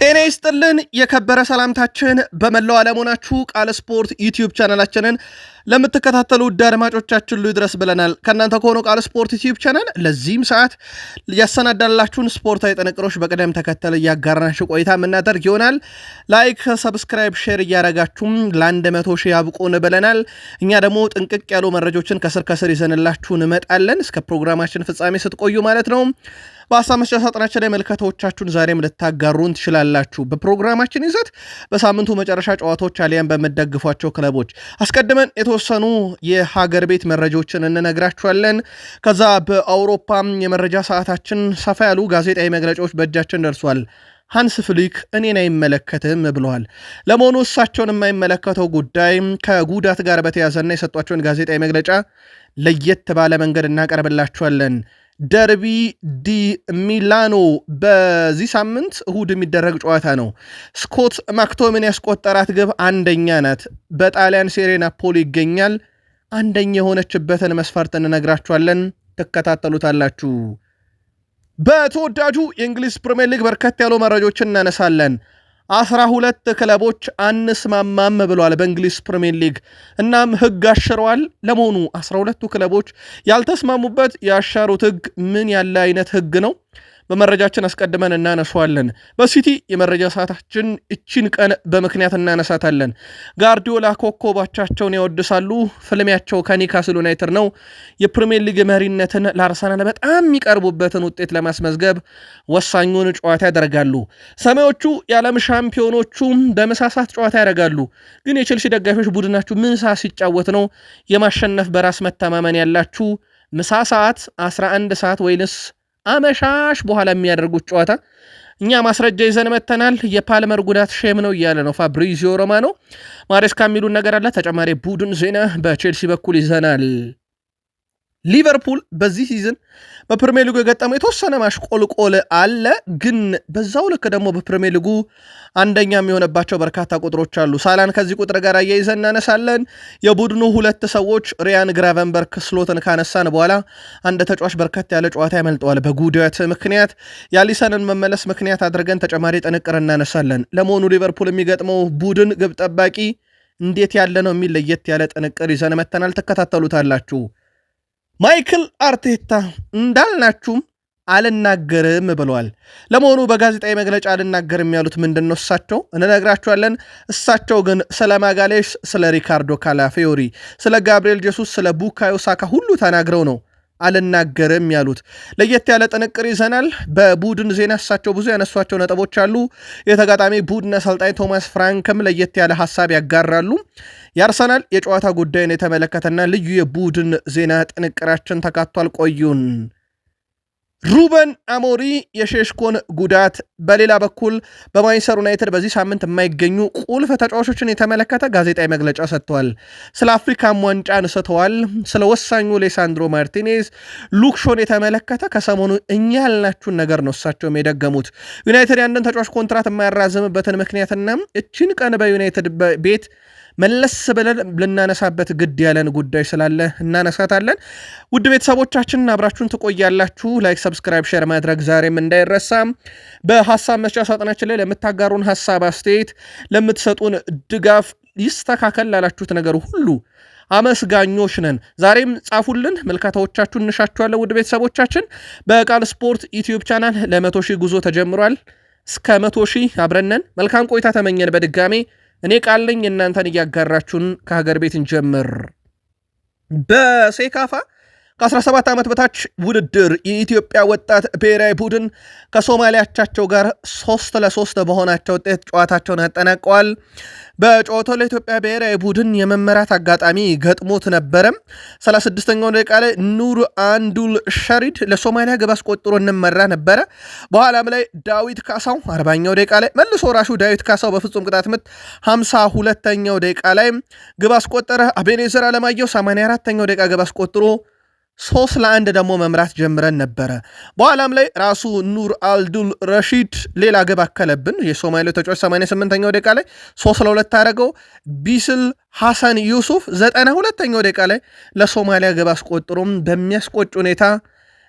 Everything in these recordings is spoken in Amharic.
ጤና ይስጥልን የከበረ ሰላምታችን በመላው ዓለም ሆናችሁ ቃል ስፖርት ዩቲዩብ ቻናላችንን ለምትከታተሉ ውድ አድማጮቻችን ሁሉ ይድረስ ብለናል። ከእናንተ ከሆነ ቃል ስፖርት ዩቲዩብ ቻናል ለዚህም ሰዓት ያሰናዳላችሁን ስፖርታዊ ጥንቅሮች በቅደም ተከተል እያጋራናችሁ ቆይታ የምናደርግ ይሆናል። ላይክ፣ ሰብስክራይብ፣ ሼር እያረጋችሁም ለ100,000 ያብቁን ብለናል። እኛ ደግሞ ጥንቅቅ ያሉ መረጃዎችን ከስር ከስር ይዘንላችሁ እንመጣለን። እስከ ፕሮግራማችን ፍጻሜ ስትቆዩ ማለት ነው። በሀሳብ መስጫ ሳጥናችን ላይ መልከቶቻችሁን ዛሬም ልታጋሩን ትችላላችሁ። በፕሮግራማችን ይዘት በሳምንቱ መጨረሻ ጨዋታዎች አሊያም በምትደግፏቸው ክለቦች አስቀድመን የተወሰኑ የሀገር ቤት መረጃዎችን እንነግራችኋለን። ከዛ በአውሮፓም የመረጃ ሰዓታችን ሰፋ ያሉ ጋዜጣዊ መግለጫዎች በእጃችን ደርሷል። ሃንስ ፍሊክ እኔን አይመለከትም ብለዋል። ለመሆኑ እሳቸውን የማይመለከተው ጉዳይ ከጉዳት ጋር በተያዘና የሰጧቸውን ጋዜጣዊ መግለጫ ለየት ባለ መንገድ እናቀርብላችኋለን። ደርቢ ዲ ሚላኖ በዚህ ሳምንት እሁድ የሚደረግ ጨዋታ ነው። ስኮት ማክቶሚን ያስቆጠራት ግብ አንደኛ ናት። በጣሊያን ሴሬ ናፖሊ ይገኛል። አንደኛ የሆነችበትን መስፈርት እንነግራችኋለን፣ ትከታተሉታላችሁ። በተወዳጁ የእንግሊዝ ፕሪሚየር ሊግ በርከት ያሉ መረጃዎችን እናነሳለን። 12 ክለቦች አንስማማም ብለዋል በእንግሊዝ ፕሪሚየር ሊግ። እናም ህግ አሽረዋል። ለመሆኑ 12ቱ ክለቦች ያልተስማሙበት ያሻሩት ህግ ምን ያለ አይነት ህግ ነው? በመረጃችን አስቀድመን እናነሷለን። በሲቲ የመረጃ ሰዓታችን እቺን ቀን በምክንያት እናነሳታለን። ጋርዲዮላ ኮከባቸውን ያወድሳሉ። ፍልሚያቸው ከኒውካስል ዩናይትድ ነው። የፕሪሚየር ሊግ መሪነትን ለአርሰናል በጣም የሚቀርቡበትን ውጤት ለማስመዝገብ ወሳኙን ጨዋታ ያደርጋሉ። ሰማዮቹ የዓለም ሻምፒዮኖቹ በመሳሳት ጨዋታ ያደርጋሉ። ግን የቼልሲ ደጋፊዎች ቡድናችሁ ምን ሰዓት ሲጫወት ነው የማሸነፍ በራስ መተማመን ያላችሁ? ምሳ ሰዓት 11 ሰዓት ወይንስ አመሻሽ በኋላ የሚያደርጉት ጨዋታ? እኛ ማስረጃ ይዘን መተናል። የፓልመር ጉዳት ሼም ነው እያለ ነው ፋብሪዚዮ ሮማኖ። ማሬስካ የሚሉን ነገር አለ። ተጨማሪ ቡድን ዜና በቼልሲ በኩል ይዘናል። ሊቨርፑል በዚህ ሲዝን በፕሪሚየር ሊጉ የገጠመው የተወሰነ ማሽቆልቆል አለ። ግን በዛው ልክ ደግሞ በፕሪሚየር ሊጉ አንደኛ የሚሆነባቸው በርካታ ቁጥሮች አሉ። ሳላን ከዚህ ቁጥር ጋር አያይዘን እናነሳለን። የቡድኑ ሁለት ሰዎች ሪያን ግራቨንበርክ ስሎትን ካነሳን በኋላ አንድ ተጫዋች በርከት ያለ ጨዋታ ያመልጠዋል በጉዳት ምክንያት። የአሊሰንን መመለስ ምክንያት አድርገን ተጨማሪ ጥንቅር እናነሳለን። ለመሆኑ ሊቨርፑል የሚገጥመው ቡድን ግብ ጠባቂ እንዴት ያለ ነው የሚል ለየት ያለ ጥንቅር ይዘን መተናል። ተከታተሉታላችሁ። ማይክል አርቴታ እንዳልናችሁም አልናገርም ብለዋል። ለመሆኑ በጋዜጣዊ መግለጫ አልናገርም ያሉት ምንድን ነው? እሳቸው እንነግራችኋለን። እሳቸው ግን ስለ ማጋሌሽ፣ ስለ ሪካርዶ ካላፊዮሪ፣ ስለ ጋብሪኤል ጄሱስ፣ ስለ ቡካዮ ሳካ ሁሉ ተናግረው ነው አልናገርም ያሉት። ለየት ያለ ጥንቅር ይዘናል። በቡድን ዜና እሳቸው ብዙ ያነሷቸው ነጥቦች አሉ። የተጋጣሚ ቡድን አሰልጣኝ ቶማስ ፍራንክም ለየት ያለ ሀሳብ ያጋራሉ። የአርሰናል የጨዋታ ጉዳይን የተመለከተና ልዩ የቡድን ዜና ጥንቅራችን ተካቷል። ቆዩን። ሩበን አሞሪ የሼሽኮን ጉዳት፣ በሌላ በኩል በማንቸስተር ዩናይትድ በዚህ ሳምንት የማይገኙ ቁልፍ ተጫዋቾችን የተመለከተ ጋዜጣዊ መግለጫ ሰጥተዋል። ስለ አፍሪካም ዋንጫ አንስተዋል። ስለ ወሳኙ ሌሳንድሮ ማርቲኔዝ፣ ሉክሾን የተመለከተ ከሰሞኑ እኛ ያልናችሁን ነገር ነው እሳቸውም የደገሙት። ዩናይትድ ያንን ተጫዋች ኮንትራት የማያራዝምበትን ምክንያትና እችን ቀን በዩናይትድ ቤት መለስ ብለን ልናነሳበት ግድ ያለን ጉዳይ ስላለ እናነሳታለን። ውድ ቤተሰቦቻችን አብራችሁን ትቆያላችሁ። ላይክ፣ ሰብስክራይብ፣ ሼር ማድረግ ዛሬም እንዳይረሳ። በሀሳብ መስጫ ሳጥናችን ላይ ለምታጋሩን ሀሳብ፣ አስተያየት፣ ለምትሰጡን ድጋፍ ይስተካከል ላላችሁት ነገር ሁሉ አመስጋኞች ነን። ዛሬም ጻፉልን፣ መልካታዎቻችሁን እንሻችኋለን። ውድ ቤተሰቦቻችን በቃል ስፖርት ዩቲዩብ ቻናል ለ100,000 ጉዞ ተጀምሯል። እስከ 100,000 አብረነን መልካም ቆይታ ተመኘን። በድጋሜ እኔ ቃልኝ እናንተን እያጋራችሁን ከሀገር ቤት እንጀምር። በሴካፋ ከ17 ዓመት በታች ውድድር የኢትዮጵያ ወጣት ብሔራዊ ቡድን ከሶማሊያቻቸው ጋር 3-3 በሆናቸው ውጤት ጨዋታቸውን ያጠናቀዋል። በጨዋታው ለኢትዮጵያ ብሔራዊ ቡድን የመመራት አጋጣሚ ገጥሞት ነበረ። 36ኛው ደቂቃ ላይ ኑር አንዱል ሸሪድ ለሶማሊያ ግብ አስቆጥሮ እንመራ ነበረ። በኋላም ላይ ዳዊት ካሳው 40ኛው ደቂቃ ላይ መልሶ ራሹ ዳዊት ካሳው በፍጹም ቅጣት ምት 52ኛው ደቂቃ ላይ ግብ አስቆጠረ። አቤኔዘር አለማየሁ 84ኛው ደቂቃ ግብ አስቆጥሮ 3-1 ደግሞ መምራት ጀምረን ነበረ። በኋላም ላይ ራሱ ኑር አልዱል ረሺድ ሌላ ግብ አከለብን። የሶማሌው ተጫዋች 88ኛው ደቂቃ ላይ 3-2 አደረገው። ቢስል ሐሰን ዩሱፍ 92ኛው ደቂቃ ላይ ለሶማሊያ ግብ አስቆጥሮም በሚያስቆጭ ሁኔታ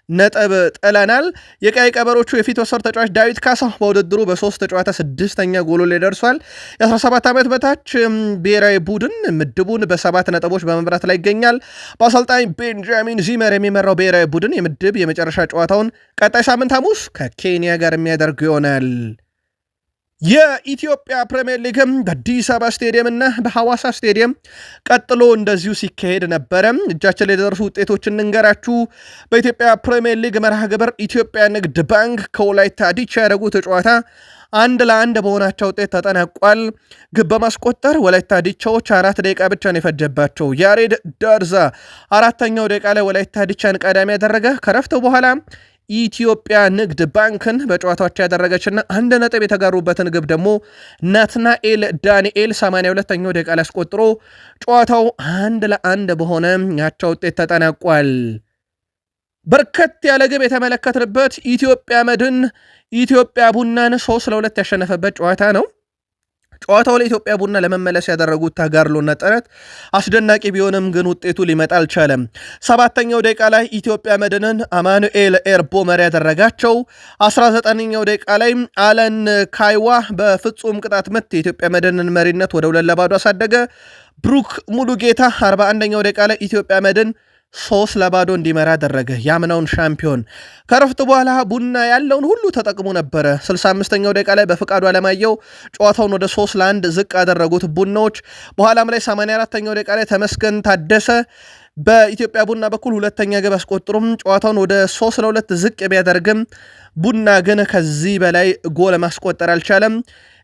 ነጥብ ጥለናል። የቀይ ቀበሮቹ የፊት ወሰር ተጫዋች ዳዊት ካሳ በውድድሩ በ3 ጨዋታ 6ኛ ጎሉ ላይ ደርሷል። የ17 ዓመት በታች ብሔራዊ ቡድን ምድቡን በ7 ነጥቦች በመምራት ላይ ይገኛል። በአሰልጣኝ ቤንጃሚን ዚመር የሚመራው ብሔራዊ ቡድን የምድብ የመጨረሻ ጨዋታውን ቀጣይ ሳምንት ሐሙስ ከኬንያ ጋር የሚያደርግ ይሆናል። የኢትዮጵያ ፕሪሚየር ሊግም በአዲስ አበባ ስቴዲየም እና በሐዋሳ ስቴዲየም ቀጥሎ እንደዚሁ ሲካሄድ ነበረ። እጃችን ላይ የደረሱ ውጤቶችን እንንገራችሁ። በኢትዮጵያ ፕሪሚየር ሊግ መርሃ ግብር ኢትዮጵያ ንግድ ባንክ ከወላይታ ዲቻ ያደረጉት ጨዋታ 1-1 በሆናቸው ውጤት ተጠናቋል። ግብ በማስቆጠር ወላይታ ዲቻዎች 4 ደቂቃ ብቻ ነው የፈጀባቸው። ያሬድ ዳርዛ 4ኛው ደቂቃ ላይ ወላይታ ዲቻን ቀዳሚ ያደረገ። ከረፍት በኋላ ኢትዮጵያ ንግድ ባንክን በጨዋታዎች ያደረገችና 1 ነጥብ የተጋሩበትን ግብ ደግሞ ናትናኤል ዳንኤል 82ኛው ደቂቃ ላይ አስቆጥሮ ጨዋታው 1-1 በሆነ ያቻ ውጤት ተጠናቋል። በርከት ያለ ግብ የተመለከትንበት ኢትዮጵያ መድን ኢትዮጵያ ቡናን 3-2 ያሸነፈበት ጨዋታ ነው። ጨዋታው ላይ ኢትዮጵያ ቡና ለመመለስ ያደረጉት ተጋድሎና ጥረት አስደናቂ ቢሆንም ግን ውጤቱ ሊመጣ አልቻለም። 7ኛው ደቂቃ ላይ ኢትዮጵያ መድንን አማኑኤል ኤርቦ መሪ ያደረጋቸው። 19ኛው ደቂቃ ላይ አለን ካይዋ በፍጹም ቅጣት ምት የኢትዮጵያ መድንን መሪነት ወደ 2-0 አሳደገ። ብሩክ ሙሉጌታ 41ኛው ደቂቃ ላይ ኢትዮጵያ መድን 3-0 እንዲመራ አደረገ። ያምናውን ሻምፒዮን ከረፍት በኋላ ቡና ያለውን ሁሉ ተጠቅሞ ነበረ። 65ኛው ደቂቃ ላይ በፍቃዱ አለማየው ጨዋታውን ወደ 3-1 ዝቅ ያደረጉት ቡናዎች በኋላም ላይ 84ኛው ደቂቃ ላይ ተመስገን ታደሰ በኢትዮጵያ ቡና በኩል 2ኛ ግብ አስቆጥሮም ጨዋታውን ወደ 3-2 ዝቅ ቢያደርግም ቡና ግን ከዚህ በላይ ጎል ማስቆጠር አልቻለም።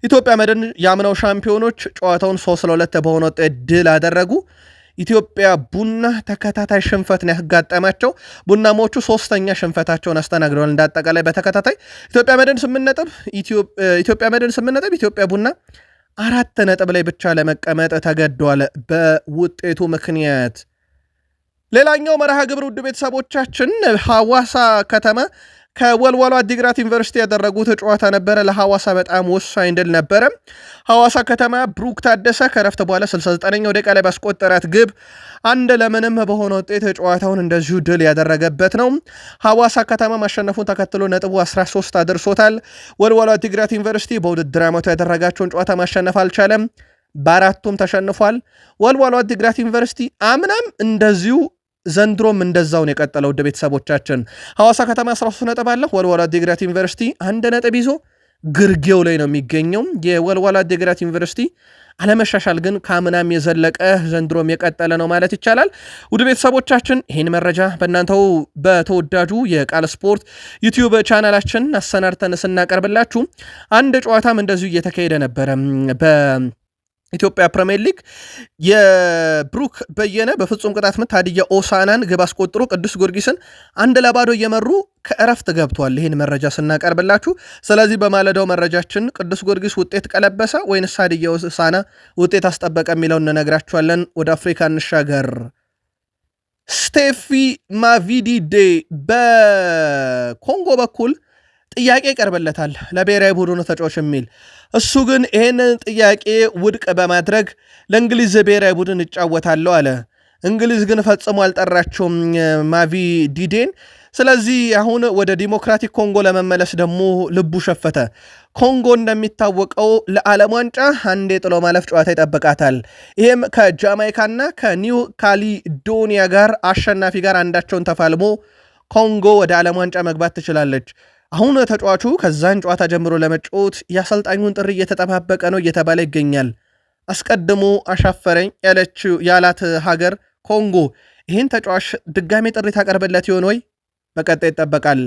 ኢትዮጵያ መድን ያምናው ሻምፒዮኖች ጨዋታውን 3-2 በሆነ ውጤት ድል አደረጉ። ኢትዮጵያ ቡና ተከታታይ ሽንፈት ነው ያጋጠማቸው። ቡናሞቹ 3ኛ ሽንፈታቸውን አስተናግደዋል። እንዳጠቃላይ በተከታታይ ኢትዮጵያ መድን 8 ነጥብ፣ ኢትዮጵያ ቡና 4 ነጥብ ላይ ብቻ ለመቀመጥ ተገደዋል በውጤቱ ምክንያት። ሌላኛው መርሃ ግብር ውድ ቤተሰቦቻችን ሐዋሳ ከተማ ከወልዋሎ አዲግራት ዩኒቨርሲቲ ያደረጉት ጨዋታ ነበረ። ለሐዋሳ በጣም ወሳኝ ድል ነበረ። ሐዋሳ ከተማ ብሩክ ታደሰ ከረፍት በኋላ 69ኛው ደቂቃ ላይ ባስቆጠራት ግብ 1-0 በሆነ ውጤት ጨዋታውን እንደዚሁ ድል ያደረገበት ነው። ሐዋሳ ከተማ ማሸነፉን ተከትሎ ነጥቡ 13 አድርሶታል። ወልዋሎ አዲግራት ዩኒቨርሲቲ በውድድር ዓመቱ ያደረጋቸውን ጨዋታ ማሸነፍ አልቻለም። በአራቱም ተሸንፏል። ወልዋሎ አዲግራት ዩኒቨርሲቲ አምናም እንደዚሁ ዘንድሮም እንደዛውን የቀጠለው ውድ ቤተሰቦቻችን ሐዋሳ ከተማ 13 ነጥብ አለ። ወልዋሎ አዲግራት ዩኒቨርሲቲ 1 ነጥብ ይዞ ግርጌው ላይ ነው የሚገኘው። የወልዋሎ አዲግራት ዩኒቨርሲቲ አለመሻሻል ግን ከአምናም የዘለቀ ዘንድሮም የቀጠለ ነው ማለት ይቻላል። ውድ ቤተሰቦቻችን ይህን መረጃ በእናንተው በተወዳጁ የቃል ስፖርት ዩቲዩብ ቻናላችን አሰናድተን ስናቀርብላችሁ አንድ ጨዋታም እንደዚሁ እየተካሄደ ነበረ። ኢትዮጵያ ፕሪሚየር ሊግ የብሩክ በየነ በፍጹም ቅጣት ምት ሀዲያ ሆሳዕናን ግብ አስቆጥሮ ቅዱስ ጊዮርጊስን 1-0 እየመሩ ከእረፍት ገብቷል። ይህን መረጃ ስናቀርብላችሁ ስለዚህ በማለዳው መረጃችን ቅዱስ ጊዮርጊስ ውጤት ቀለበሰ ወይንስ ሀዲያ ሆሳዕና ውጤት አስጠበቀ የሚለውን እንነግራችኋለን። ወደ አፍሪካ እንሻገር። ስቴፊ ማቪዲዴ በኮንጎ በኩል ጥያቄ ይቀርበለታል ለብሔራዊ ቡድኑ ተጫዋች የሚል እሱ ግን ይህንን ጥያቄ ውድቅ በማድረግ ለእንግሊዝ ብሔራዊ ቡድን እጫወታለሁ አለ። እንግሊዝ ግን ፈጽሞ አልጠራቸውም ማቪዲዴን። ስለዚህ አሁን ወደ ዲሞክራቲክ ኮንጎ ለመመለስ ደግሞ ልቡ ሸፈተ። ኮንጎ እንደሚታወቀው ለዓለም ዋንጫ አንድ የጥሎ ማለፍ ጨዋታ ይጠብቃታል። ይህም ከጃማይካና ከኒው ካሊዶኒያ ጋር አሸናፊ ጋር አንዳቸውን ተፋልሞ ኮንጎ ወደ ዓለም ዋንጫ መግባት ትችላለች። አሁን ተጫዋቹ ከዛን ጨዋታ ጀምሮ ለመጫወት የአሰልጣኙን ጥሪ እየተጠባበቀ ነው እየተባለ ይገኛል። አስቀድሞ አሻፈረኝ ያላት ሀገር ኮንጎ ይህን ተጫዋች ድጋሜ ጥሪ ታቀርብለት ይሆን ወይ? በቀጣይ ይጠበቃል።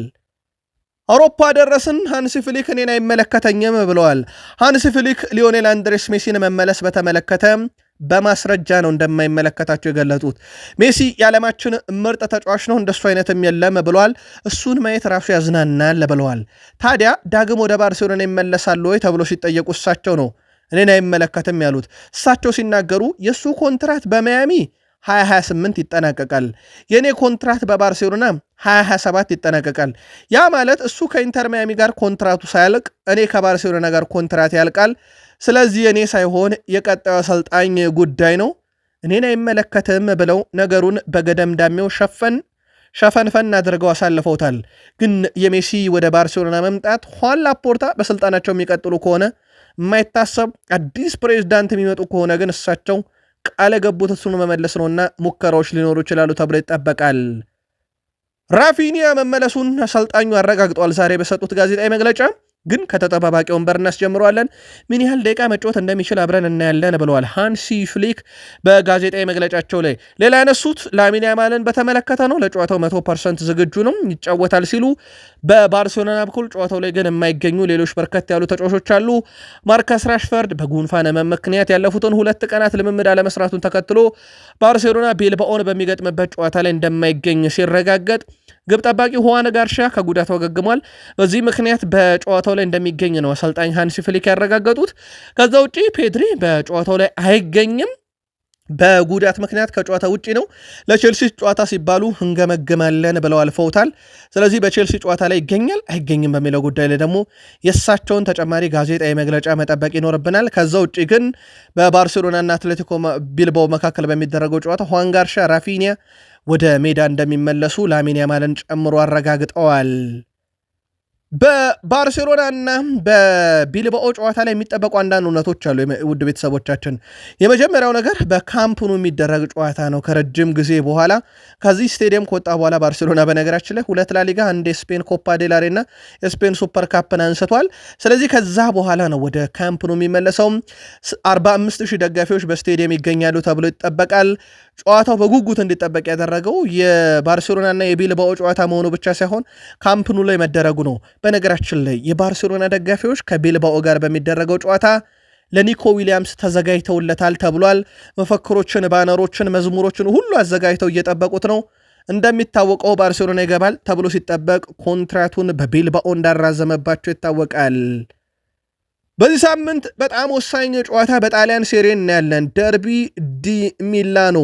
አውሮፓ ደረስን። ሃንሲ ፍሊክ እኔን አይመለከተኝም ብለዋል። ሃንሲ ፍሊክ ሊዮኔል አንድሬስ ሜሲን መመለስ በተመለከተ በማስረጃ ነው እንደማይመለከታቸው የገለጡት። ሜሲ የዓለማችን ምርጥ ተጫዋች ነው፣ እንደሱ አይነትም የለም ብለዋል። እሱን ማየት ራሱ ያዝናናል ብለዋል። ታዲያ ዳግም ወደ ባርሴሎና ይመለሳሉ ወይ ተብሎ ሲጠየቁ እሳቸው ነው እኔን አይመለከትም ያሉት። እሳቸው ሲናገሩ የእሱ ኮንትራት በማያሚ 2028 ይጠናቀቃል፣ የእኔ ኮንትራት በባርሴሎና 2027 ይጠናቀቃል። ያ ማለት እሱ ከኢንተር ማያሚ ጋር ኮንትራቱ ሳያልቅ እኔ ከባርሴሎና ጋር ኮንትራት ያልቃል። ስለዚህ እኔ ሳይሆን የቀጣዩ አሰልጣኝ ጉዳይ ነው፣ እኔን አይመለከትም ብለው ነገሩን በገደምዳሜው ሸፈንፈን አድርገው አሳልፈውታል። ግን የሜሲ ወደ ባርሴሎና መምጣት ሁዋን ላፖርታ በስልጣናቸው የሚቀጥሉ ከሆነ የማይታሰብ አዲስ ፕሬዝዳንት የሚመጡ ከሆነ ግን እሳቸው ቃል ገቡት እሱን መመለስ ነውና ሙከራዎች ሊኖሩ ይችላሉ ተብሎ ይጠበቃል። ራፊኒያ መመለሱን አሰልጣኙ አረጋግጧል ዛሬ በሰጡት ጋዜጣዊ መግለጫ። ግን ከተጠባባቂ ወንበር እናስጀምረዋለን፣ ምን ያህል ደቂቃ መጫወት እንደሚችል አብረን እናያለን ብለዋል ሃንሲ ፍሊክ በጋዜጣዊ መግለጫቸው ላይ። ሌላ ያነሱት ላሚን ያማልን በተመለከተ ነው። ለጨዋታው 100% ዝግጁ ነው፣ ይጫወታል ሲሉ በባርሴሎና በኩል ጨዋታው ላይ ግን የማይገኙ ሌሎች በርከት ያሉ ተጫዋቾች አሉ። ማርከስ ራሽፈርድ በጉንፋን ህመም ምክንያት ያለፉትን 2 ቀናት ልምምድ አለመስራቱን ተከትሎ ባርሴሎና ቤልባኦን በሚገጥምበት ጨዋታ ላይ እንደማይገኝ ሲረጋገጥ፣ ግብ ጠባቂ ሁዋን ጋርሻ ከጉዳት አገግሟል። በዚህ ምክንያት በጨዋታው ላይ እንደሚገኝ ነው አሰልጣኝ ሃንሲ ፍሊክ ያረጋገጡት። ከዛ ውጪ ፔድሪ በጨዋታው ላይ አይገኝም፣ በጉዳት ምክንያት ከጨዋታ ውጪ ነው። ለቼልሲ ጨዋታ ሲባሉ እንገመግማለን ብለው አልፈውታል። ስለዚህ በቼልሲ ጨዋታ ላይ ይገኛል አይገኝም በሚለው ጉዳይ ላይ ደግሞ የእሳቸውን ተጨማሪ ጋዜጣዊ መግለጫ መጠበቅ ይኖርብናል። ከዛ ውጪ ግን በባርሴሎናና አትሌቲኮ ቢልባኦ መካከል በሚደረገው ጨዋታ ሁዋን ጋርሻ፣ ራፊኒያ ወደ ሜዳ እንደሚመለሱ ላሚን ያማልን ጨምሮ አረጋግጠዋል። በባርሴሎና እና በቢልባኦ ጨዋታ ላይ የሚጠበቁ አንዳንድ እውነቶች አሉ። ውድ ቤተሰቦቻችን፣ የመጀመሪያው ነገር በካምፕኑ የሚደረግ ጨዋታ ነው ከረጅም ጊዜ በኋላ። ከዚህ ስቴዲየም ከወጣ በኋላ ባርሴሎና በነገራችን ላይ 2 ላሊጋ፣ 1 የስፔን ኮፓ ዴላሬ እና የስፔን ሱፐር ካፕን አንስቷል። ስለዚህ ከዛ በኋላ ነው ወደ ካምፕኑ የሚመለሰው። 45,000 ደጋፊዎች በስቴዲየም ይገኛሉ ተብሎ ይጠበቃል። ጨዋታው በጉጉት እንዲጠበቅ ያደረገው የባርሴሎናና የቢልባኦ ጨዋታ መሆኑ ብቻ ሳይሆን ካምፕኑ ላይ መደረጉ ነው። በነገራችን ላይ የባርሴሎና ደጋፊዎች ከቢልባኦ ጋር በሚደረገው ጨዋታ ለኒኮ ዊሊያምስ ተዘጋጅተውለታል ተብሏል። መፈክሮችን፣ ባነሮችን፣ መዝሙሮችን ሁሉ አዘጋጅተው እየጠበቁት ነው። እንደሚታወቀው ባርሴሎና ይገባል ተብሎ ሲጠበቅ ኮንትራቱን በቢልባኦ እንዳራዘመባቸው ይታወቃል። በዚህ ሳምንት በጣም ወሳኝ ጨዋታ በጣሊያን ሴሪ እናያለን። ደርቢ ዲ ሚላኖ፣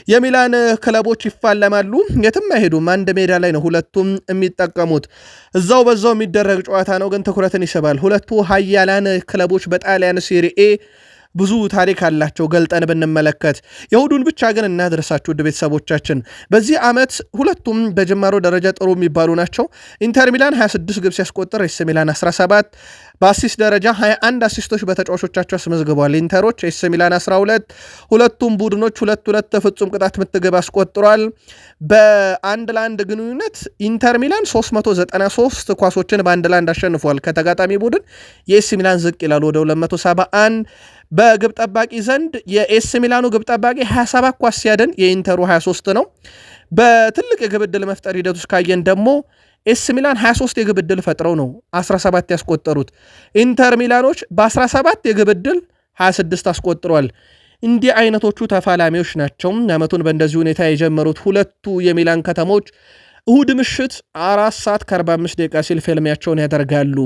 የሚላን ክለቦች ይፋለማሉ። የትም አይሄዱም፣ አንድ ሜዳ ላይ ነው ሁለቱም የሚጠቀሙት። እዛው በዛው የሚደረግ ጨዋታ ነው፣ ግን ትኩረትን ይስባል። ሁለቱ ሀያላን ክለቦች በጣሊያን ሴሪ ኤ ብዙ ታሪክ አላቸው ገልጠን ብንመለከት። የእሁዱን ብቻ ግን እናድረሳችሁ ውድ ቤተሰቦቻችን። በዚህ ዓመት ሁለቱም በጅማሮ ደረጃ ጥሩ የሚባሉ ናቸው። ኢንተር ሚላን 26 ግብ ሲያስቆጥር ኤስ ሚላን 17፣ በአሲስት ደረጃ 21 አሲስቶች በተጫዋቾቻቸው አስመዝግበዋል ኢንተሮች፣ ኤስ ሚላን 12። ሁለቱም ቡድኖች 2-2 ፍጹም ቅጣት ምት ግብ አስቆጥሯል። በአንድ ለአንድ ግንኙነት ኢንተር ሚላን 393 ኳሶችን በአንድ ለአንድ አሸንፏል ከተጋጣሚ ቡድን። የኤስ ሚላን ዝቅ ይላል ወደ 271። በግብ ጠባቂ ዘንድ የኤስ ሚላኑ ግብ ጠባቂ 27 ኳስ ሲያደን የኢንተሩ 23 ነው። በትልቅ የግብ ዕድል መፍጠር ሂደት ውስጥ ካየን ደግሞ ኤስ ሚላን 23 የግብ ዕድል ፈጥረው ነው 17 ያስቆጠሩት። ኢንተር ሚላኖች በ17 የግብ ዕድል 26 አስቆጥሯል። እንዲህ አይነቶቹ ተፋላሚዎች ናቸው ዓመቱን በእንደዚህ ሁኔታ የጀመሩት ሁለቱ የሚላን ከተሞች። እሁድ ምሽት 4:45 ሲል ፊልሚያቸውን ያደርጋሉ።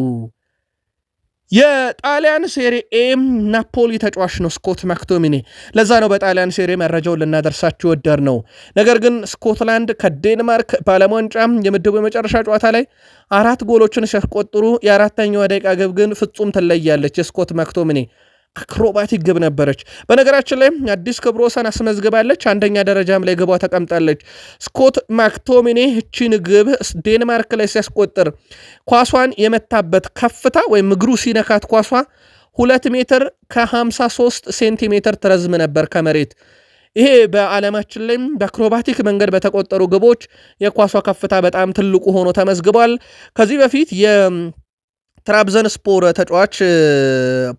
የጣሊያን ሴሪ ኤ ናፖሊ ተጫዋች ነው ስኮት ማክቶሚኔ። ለዛ ነው በጣሊያን ሴሪ መረጃውን ልናደርሳችሁ ወደር ነው። ነገር ግን ስኮትላንድ ከዴንማርክ በዓለም ዋንጫ የምድቡ የመጨረሻ ጨዋታ ላይ 4 ጎሎችን ሲያስቆጥሩ የ4ኛዋ ደቂቃ ግብ ግን ፍጹም ትለያለች። የስኮት ማክቶሚኔ አክሮባቲክ ግብ ነበረች። በነገራችን ላይ አዲስ ክብረ ወሰን አስመዝግባለች። አንደኛ ደረጃም ላይ ግቧ ተቀምጣለች። ስኮት ማክቶሚኔ እቺን ግብ ዴንማርክ ላይ ሲያስቆጥር ኳሷን የመታበት ከፍታ ወይም እግሩ ሲነካት ኳሷ 2 ሜትር ከ53 ሴንቲሜትር ትረዝም ነበር ከመሬት። ይሄ በዓለማችን ላይ በአክሮባቲክ መንገድ በተቆጠሩ ግቦች የኳሷ ከፍታ በጣም ትልቁ ሆኖ ተመዝግቧል። ከዚህ በፊት የትራብዘን ስፖር ተጫዋች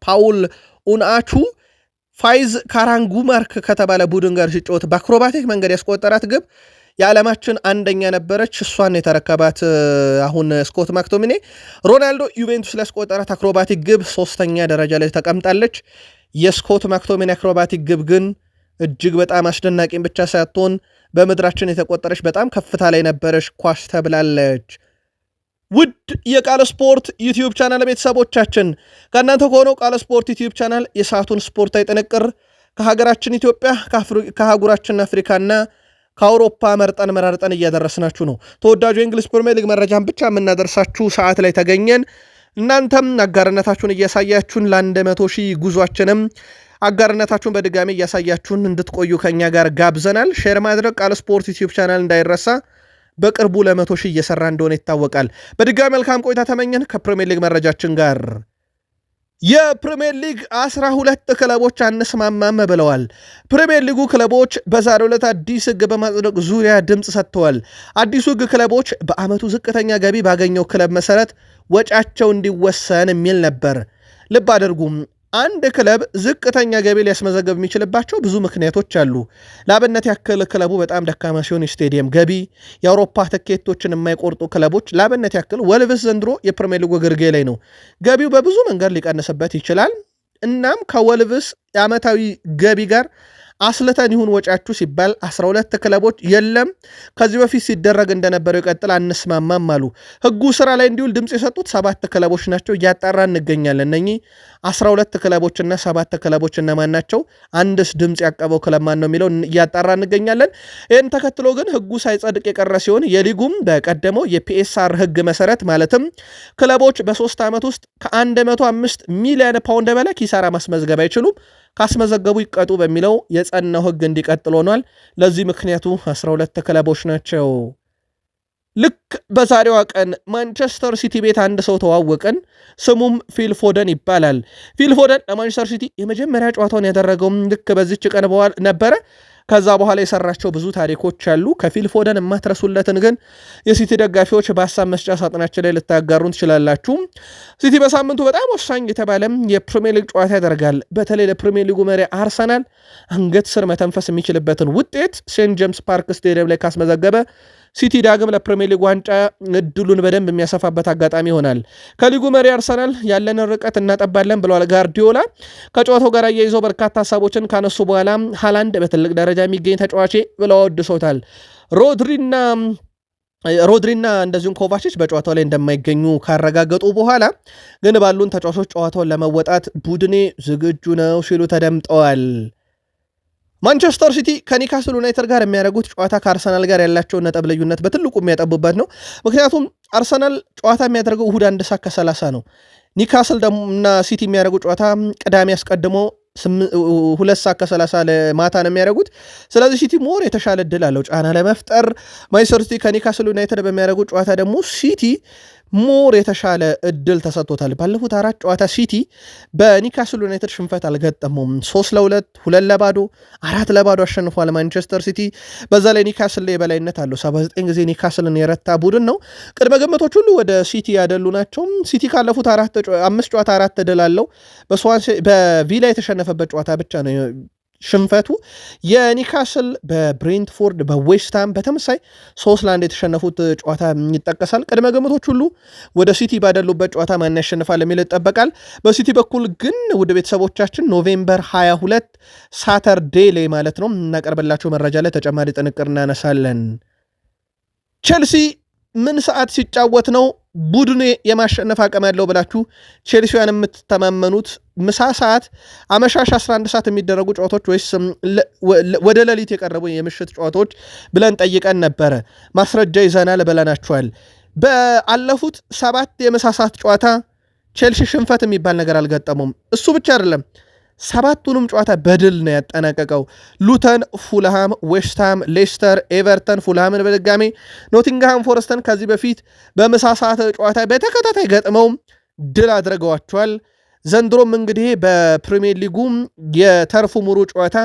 ፓውል ኡንአቹ ፋይዝ ካራንጉማርክ ከተባለ ቡድን ጋር ሲጫወት በአክሮባቲክ መንገድ ያስቆጠራት ግብ የዓለማችን አንደኛ ነበረች። እሷን የተረከባት አሁን ስኮት ማክቶሚኔ። ሮናልዶ ዩቬንቱስ ላይ ያስቆጠራት አክሮባቲክ ግብ 3ኛ ደረጃ ላይ ተቀምጣለች። የስኮት ማክቶሚኔ አክሮባቲክ ግብ ግን እጅግ በጣም አስደናቂም ብቻ ሳትሆን በምድራችን የተቆጠረች በጣም ከፍታ ላይ ነበረች ኳስ ተብላለች። ውድ የቃል ስፖርት ዩቲዩብ ቻናል ቤተሰቦቻችን ከእናንተ ከሆነው ቃል ስፖርት ዩቲዩብ ቻናል የሰዓቱን ስፖርታዊ ጥንቅር ከሀገራችን ኢትዮጵያ ከአህጉራችን አፍሪካና ከአውሮፓ መራርጠን እያደረስናችሁ ነው። ተወዳጁ የእንግሊዝ ፕሪሚየር ሊግ መረጃን ብቻ የምናደርሳችሁ ሰዓት ላይ ተገኘን። እናንተም አጋርነታችሁን እያሳያችሁን ለ100,000 ጉዟችንም አጋርነታችሁን በድጋሚ እያሳያችሁን እንድትቆዩ ከኛ ጋር ጋብዘናል። ሼር ማድረግ ቃል ስፖርት ዩቲዩብ ቻናል እንዳይረሳ። በቅርቡ ለ100,000 እየሰራ እንደሆነ ይታወቃል። በድጋሚ መልካም ቆይታ ተመኘን ከፕሪሚየር ሊግ መረጃችን ጋር። የፕሪሚየር ሊግ 12 ክለቦች አንስማማም ብለዋል። ፕሪሚየር ሊጉ ክለቦች በዛሬው ዕለት አዲስ ሕግ በማጽደቅ ዙሪያ ድምፅ ሰጥተዋል። አዲሱ ሕግ ክለቦች በዓመቱ ዝቅተኛ ገቢ ባገኘው ክለብ መሰረት ወጫቸው እንዲወሰን የሚል ነበር። ልብ አድርጉም፣ አንድ ክለብ ዝቅተኛ ገቢ ሊያስመዘገብ የሚችልባቸው ብዙ ምክንያቶች አሉ። ለአብነት ያክል ክለቡ በጣም ደካማ ሲሆን የስቴዲየም ገቢ፣ የአውሮፓ ትኬቶችን የማይቆርጡ ክለቦች፣ ለአብነት ያክል ወልቭስ ዘንድሮ የፕሪሚየር ሊጉ ግርጌ ላይ ነው። ገቢው በብዙ መንገድ ሊቀንስበት ይችላል። እናም ከወልቭስ የዓመታዊ ገቢ ጋር አስልተን ይሁን ወጫችሁ ሲባል 12 ክለቦች የለም ከዚህ በፊት ሲደረግ እንደነበረው ይቀጥል አንስማማም አሉ። ህጉ ስራ ላይ እንዲውል ድምፅ የሰጡት 7 ክለቦች ናቸው። እያጣራ እንገኛለን። እነኚህ 12 ክለቦችና 7 ክለቦች እነማን ናቸው? አንድስ ድምፅ ያቀበው ክለብ ማን ነው የሚለው እያጣራ እንገኛለን። ይህን ተከትሎ ግን ህጉ ሳይጸድቅ የቀረ ሲሆን የሊጉም በቀደመው የፒኤስአር ህግ መሰረት ማለትም ክለቦች በ3 ዓመት ውስጥ ከ105 ሚሊዮን ፓውንድ በላይ ኪሳራ ማስመዝገብ አይችሉም፣ ካስመዘገቡ ይቀጡ በሚለው የጸናው ህግ እንዲቀጥል ሆኗል። ለዚህ ምክንያቱ 12 ክለቦች ናቸው። ልክ በዛሬዋ ቀን ማንቸስተር ሲቲ ቤት አንድ ሰው ተዋወቅን። ስሙም ፊል ፎደን ይባላል። ፊል ፎደን ለማንቸስተር ሲቲ የመጀመሪያ ጨዋታውን ያደረገውም ልክ በዚች ቀን ነበረ። ከዛ በኋላ የሰራቸው ብዙ ታሪኮች አሉ። ከፊል ፎደን የማትረሱለትን ግን የሲቲ ደጋፊዎች በሀሳብ መስጫ ሳጥናችን ላይ ልታጋሩን ትችላላችሁ። ሲቲ በሳምንቱ በጣም ወሳኝ የተባለም የፕሪሚየር ሊግ ጨዋታ ያደርጋል። በተለይ ለፕሪሚየር ሊጉ መሪ አርሰናል አንገት ስር መተንፈስ የሚችልበትን ውጤት ሴንት ጄምስ ፓርክ ስቴዲየም ላይ ካስመዘገበ ሲቲ ዳግም ለፕሪሚየር ሊግ ዋንጫ እድሉን በደንብ የሚያሰፋበት አጋጣሚ ይሆናል። ከሊጉ መሪ አርሰናል ያለንን ርቀት እናጠባለን ብለዋል ጋርዲዮላ። ከጨዋታው ጋር አያይዘው በርካታ ሀሳቦችን ካነሱ በኋላ ሃላንድ በትልቅ ደረጃ የሚገኝ ተጫዋቼ ብለው አወድሰውታል። ሮድሪና እንደዚሁም ኮቫችች በጨዋታው ላይ እንደማይገኙ ካረጋገጡ በኋላ ግን ባሉን ተጫዋቾች ጨዋታውን ለመወጣት ቡድኔ ዝግጁ ነው ሲሉ ተደምጠዋል። ማንቸስተር ሲቲ ከኒካስል ዩናይትድ ጋር የሚያደርጉት ጨዋታ ከአርሰናል ጋር ያላቸውን ነጥብ ልዩነት በትልቁ የሚያጠቡበት ነው። ምክንያቱም አርሰናል ጨዋታ የሚያደርገው እሁድ 1 ሰዓት ከ30 ነው። ኒካስል እና ሲቲ የሚያደርጉ ጨዋታ ቅዳሜ አስቀድሞ 2 ሰዓት ከ30 ለማታ ነው የሚያደርጉት። ስለዚህ ሲቲ ሞር የተሻለ እድል አለው ጫና ለመፍጠር። ማንቸስተር ሲቲ ከኒካስል ዩናይትድ በሚያደርጉ ጨዋታ ደግሞ ሲቲ ሞር የተሻለ እድል ተሰጥቶታል። ባለፉት 4 ጨዋታ ሲቲ በኒካስል ዩናይትድ ሽንፈት አልገጠመውም። 3-2፣ 2-0፣ 4-0 አሸንፏል ማንቸስተር ሲቲ። በዛ ላይ ኒካስል ላይ የበላይነት አለው። 79 ጊዜ ኒካስልን የረታ ቡድን ነው። ቅድመ ግምቶች ሁሉ ወደ ሲቲ ያደሉ ናቸው። ሲቲ ካለፉት 5 ጨዋታ 4 ድል አለው። በቪላ የተሸነፈበት ጨዋታ ብቻ ነው ሽንፈቱ። የኒካስል በብሬንትፎርድ በዌስትሃም በተመሳይ 3-1 የተሸነፉት ጨዋታ ይጠቀሳል። ቅድመ ግምቶች ሁሉ ወደ ሲቲ ባደሉበት ጨዋታ ማን ያሸንፋል የሚል ይጠበቃል። በሲቲ በኩል ግን ውድ ቤተሰቦቻችን ኖቬምበር 22 ሳተርዴ ላይ ማለት ነው እናቀርብላቸው መረጃ ላይ ተጨማሪ ጥንቅር እናነሳለን። ቼልሲ ምን ሰዓት ሲጫወት ነው ቡድኑ የማሸነፍ አቅም ያለው ብላችሁ ቼልሲያን የምትተማመኑት? ምሳ ሰዓት፣ አመሻሽ 11 ሰዓት የሚደረጉ ጨዋታዎች ወይስ ወደ ሌሊት የቀረቡ የምሽት ጨዋታዎች ብለን ጠይቀን ነበረ። ማስረጃ ይዘናል ብለናችኋል። በአለፉት 7 የምሳ ሰዓት ጨዋታ ቼልሲ ሽንፈት የሚባል ነገር አልገጠሙም። እሱ ብቻ አይደለም 7ቱንም ጨዋታ በድል ነው ያጠናቀቀው። ሉተን፣ ፉልሃም፣ ዌስትሃም፣ ሌስተር፣ ኤቨርተን፣ ፉልሃምን በድጋሜ ኖቲንግሃም ፎረስተን ከዚህ በፊት በምሳ ሰዓት ጨዋታ በተከታታይ ገጥመው ድል አድርገዋቸዋል። ዘንድሮም እንግዲህ በፕሪሚየር ሊጉ የተርፉ ሙሩ ጨዋታ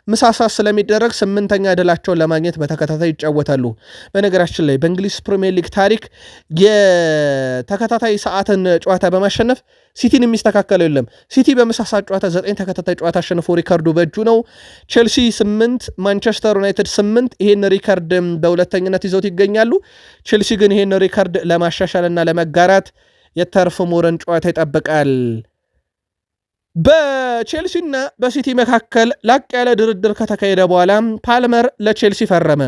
ምሳሳት ስለሚደረግ 8ኛ ድላቸውን ለማግኘት በተከታታይ ይጫወታሉ። በነገራችን ላይ በእንግሊዝ ፕሪሚየር ሊግ ታሪክ የተከታታይ ሰዓትን ጨዋታ በማሸነፍ ሲቲን የሚስተካከለው የለም። ሲቲ በምሳሳት ጨዋታ 9 ተከታታይ ጨዋታ አሸንፎ ሪካርዱ በእጁ ነው። ቼልሲ 8፣ ማንቸስተር ዩናይትድ 8 ይሄን ሪካርድ በሁለተኝነት ይዘውት ይገኛሉ። ቼልሲ ግን ይሄን ሪካርድ ለማሻሻልና ለመጋራት የተርፍ ሙርን ጨዋታ ይጠብቃል። በቼልሲና በሲቲ መካከል ላቅ ያለ ድርድር ከተካሄደ በኋላ ፓልመር ለቼልሲ ፈረመ።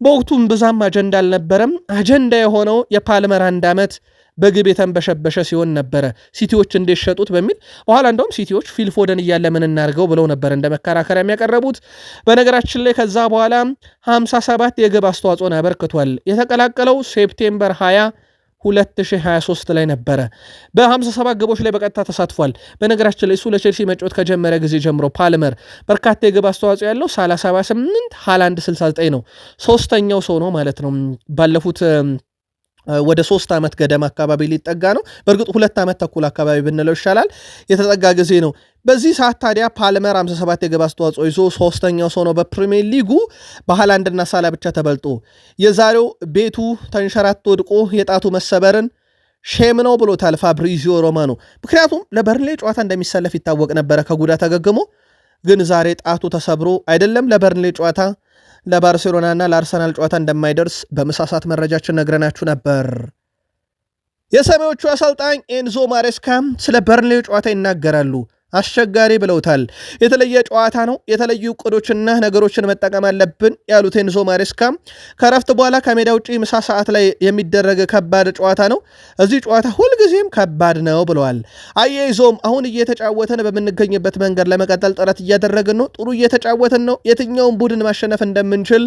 በወቅቱም ብዛም አጀንዳ አልነበረም። አጀንዳ የሆነው የፓልመር 1 ዓመት በግብ የተንበሸበሸ ሲሆን ነበረ ሲቲዎች እንደሸጡት በሚል በኋላ እንደውም ሲቲዎች ፊል ፎደን እያለ ምን እናርገው ብለው ነበር እንደ መከራከሪያ የሚያቀርቡት። በነገራችን ላይ ከዛ በኋላ 57 የግብ አስተዋጽኦን አበርክቷል። የተቀላቀለው ሴፕቴምበር 20 2023 ላይ ነበረ። በ57 ግቦች ላይ በቀጥታ ተሳትፏል። በነገራችን ላይ እሱ ለቼልሲ መጫወት ከጀመረ ጊዜ ጀምሮ ፓልመር በርካታ የግብ አስተዋጽኦ ያለው 78 ሃላንድ 69 ነው። ሶስተኛው ሰው ነው ማለት ነው። ባለፉት ወደ 3 ዓመት ገደማ አካባቢ ሊጠጋ ነው። በእርግጥ 2 ዓመት ተኩል አካባቢ ብንለው ይሻላል፣ የተጠጋ ጊዜ ነው። በዚህ ሰዓት ታዲያ ፓልመር 57 የግብ አስተዋጽኦ ይዞ ሶስተኛው ሰው ነው በፕሪሚየር ሊጉ በሃላንድና ሳላ ብቻ ተበልጦ። የዛሬው ቤቱ ተንሸራቶ ወድቆ የጣቱ መሰበርን ሼም ነው ብሎታል ፋብሪዚዮ ሮማኖ። ምክንያቱም ለበርንሌ ጨዋታ እንደሚሰለፍ ይታወቅ ነበረ ከጉዳት አገግሞ፣ ግን ዛሬ ጣቱ ተሰብሮ አይደለም ለበርንሌ ጨዋታ ለባርሴሎናና ለአርሰናል ጨዋታ እንደማይደርስ በመሳሳት መረጃችን ነግረናችሁ ነበር። የሰሜዎቹ አሰልጣኝ ኤንዞ ማሬስካ ስለ በርንሌ ጨዋታ ይናገራሉ። አስቸጋሪ ብለውታል። የተለየ ጨዋታ ነው፣ የተለዩ እቅዶችና ነገሮችን መጠቀም አለብን ያሉት ኤንዞ ማሬስካ ከረፍት በኋላ ከሜዳ ውጭ ምሳ ሰዓት ላይ የሚደረግ ከባድ ጨዋታ ነው፣ እዚህ ጨዋታ ሁልጊዜም ከባድ ነው ብለዋል። አያይዞም አሁን እየተጫወተን በምንገኝበት መንገድ ለመቀጠል ጥረት እያደረግን ነው፣ ጥሩ እየተጫወትን ነው፣ የትኛውን ቡድን ማሸነፍ እንደምንችል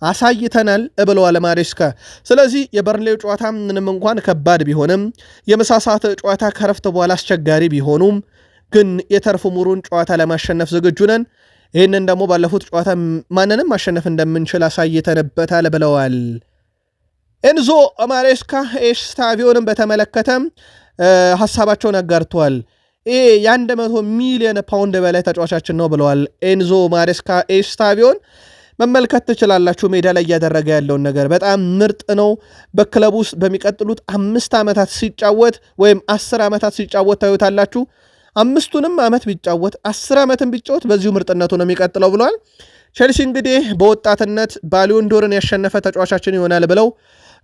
አሳይተናል ብለዋል ማሬስካ። ስለዚህ የበርንሌው ጨዋታ ምንም እንኳን ከባድ ቢሆንም የምሳ ሰዓት ጨዋታ ከረፍት በኋላ አስቸጋሪ ቢሆኑም ግን የተርፍ ሙሩን ጨዋታ ለማሸነፍ ዝግጁ ነን፣ ይህንን ደግሞ ባለፉት ጨዋታ ማንንም ማሸነፍ እንደምንችል አሳይተንበታል ብለዋል። ኤንዞ ማሬስካ ኤስታቪዮንም በተመለከተ ሀሳባቸውን አጋርተዋል። ይህ የ100 ሚሊዮን ፓውንድ በላይ ተጫዋቻችን ነው ብለዋል ኤንዞ ማሬስካ። ኤስታቪዮን መመልከት ትችላላችሁ። ሜዳ ላይ እያደረገ ያለውን ነገር በጣም ምርጥ ነው። በክለቡ ውስጥ በሚቀጥሉት 5 ዓመታት ሲጫወት ወይም 10 ዓመታት ሲጫወት ታዩታላችሁ። 5ቱንም ዓመት ቢጫወት 10 ዓመትን ቢጫወት በዚሁ ምርጥነቱ ነው የሚቀጥለው ብለዋል። ቼልሲ እንግዲህ በወጣትነት ባሊዮን ዶርን ያሸነፈ ተጫዋቻችን ይሆናል ብለው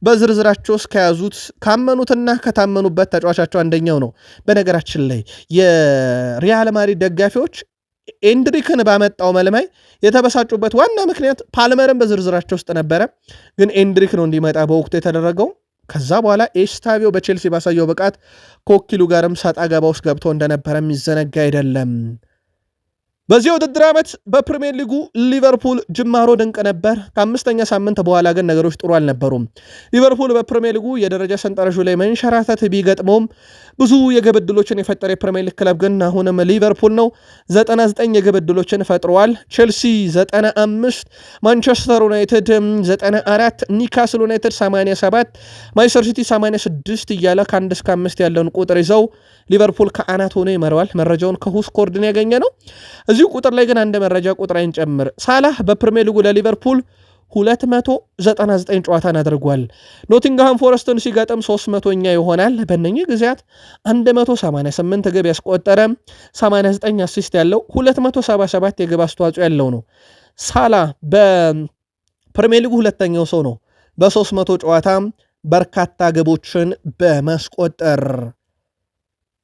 በዝርዝራቸው ውስጥ ከያዙት ካመኑትና ከታመኑበት ተጫዋቻቸው አንደኛው ነው። በነገራችን ላይ የሪያል ማድሪድ ደጋፊዎች ኤንድሪክን ባመጣው መልማይ የተበሳጩበት ዋና ምክንያት ፓልመርን በዝርዝራቸው ውስጥ ነበረ፣ ግን ኤንድሪክ ነው እንዲመጣ በወቅቱ የተደረገው። ከዛ በኋላ ኤስታቪዮ በቼልሲ ባሳየው ብቃት ከወኪሉ ጋርም ሰጣ ገባ ውስጥ ገብቶ እንደነበረ የሚዘነጋ አይደለም። በዚህ ውድድር ዓመት በፕሪሚየር ሊጉ ሊቨርፑል ጅማሮ ድንቅ ነበር። ከ5ኛ ሳምንት በኋላ ግን ነገሮች ጥሩ አልነበሩም። ሊቨርፑል በፕሪሚየር ሊጉ የደረጃ ሰንጠረዡ ላይ መንሸራተት ቢገጥመውም ብዙ የግብ ዕድሎችን የፈጠረ የፕሪሚየር ሊግ ክለብ ግን አሁንም ሊቨርፑል ነው። 99 የግብ ዕድሎችን ፈጥረዋል። ቼልሲ 95፣ ማንቸስተር ዩናይትድ 94፣ ኒውካስል ዩናይትድ 87፣ ማንቸስተር ሲቲ 86 እያለ ከ1 እስከ 5 ያለውን ቁጥር ይዘው ሊቨርፑል ከአናት ሆኖ ይመረዋል። መረጃውን ከሁስኮርድን ያገኘ ነው። እዚሁ ቁጥር ላይ ግን አንድ መረጃ ቁጥር አይንጨምር። ሳላህ በፕሪሚየር ሊጉ ለሊቨርፑል 299 ጨዋታን አድርጓል። ኖቲንግሃም ፎረስትን ሲገጥም 300ኛ ይሆናል። በእነኚህ ጊዜያት 188 ግብ ያስቆጠረ 89 አሲስት ያለው 277 የግብ አስተዋጽኦ ያለው ነው። ሳላህ በፕሪሚየር ሊጉ ሁለተኛው ሰው ነው በ300 ጨዋታ በርካታ ግቦችን በማስቆጠር።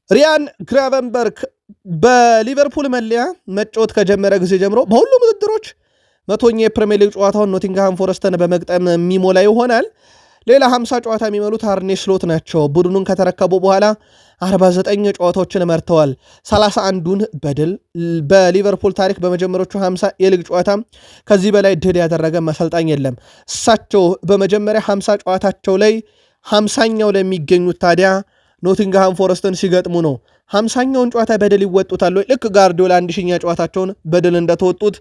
ሪያን ግራቨንበርክ በሊቨርፑል መለያ መጫወት ከጀመረ ጊዜ ጀምሮ በሁሉም ውድድሮች 100ኛ የፕሪሚየር ሊግ ጨዋታውን ኖቲንግሃም ፎረስትን በመግጠም የሚሞላ ይሆናል። ሌላ 50 ጨዋታ የሚመሉት አርኔ ስሎት ናቸው። ቡድኑን ከተረከቡ በኋላ 49 ጨዋታዎችን መርተዋል። 31ዱን በድል። በሊቨርፑል ታሪክ በመጀመሪያዎቹ 50 የሊግ ጨዋታ ከዚህ በላይ ድል ያደረገ አሰልጣኝ የለም። እሳቸው በመጀመሪያ 50 ጨዋታቸው ላይ 50ኛው ላይ የሚገኙት ታዲያ ኖቲንግሃም ፎረስትን ሲገጥሙ ነው። 50ኛውን ጨዋታ በድል ይወጡታል ወይ? ልክ ጋርዲዮላ 1000ኛ ጨዋታቸውን በድል እንደተወጡት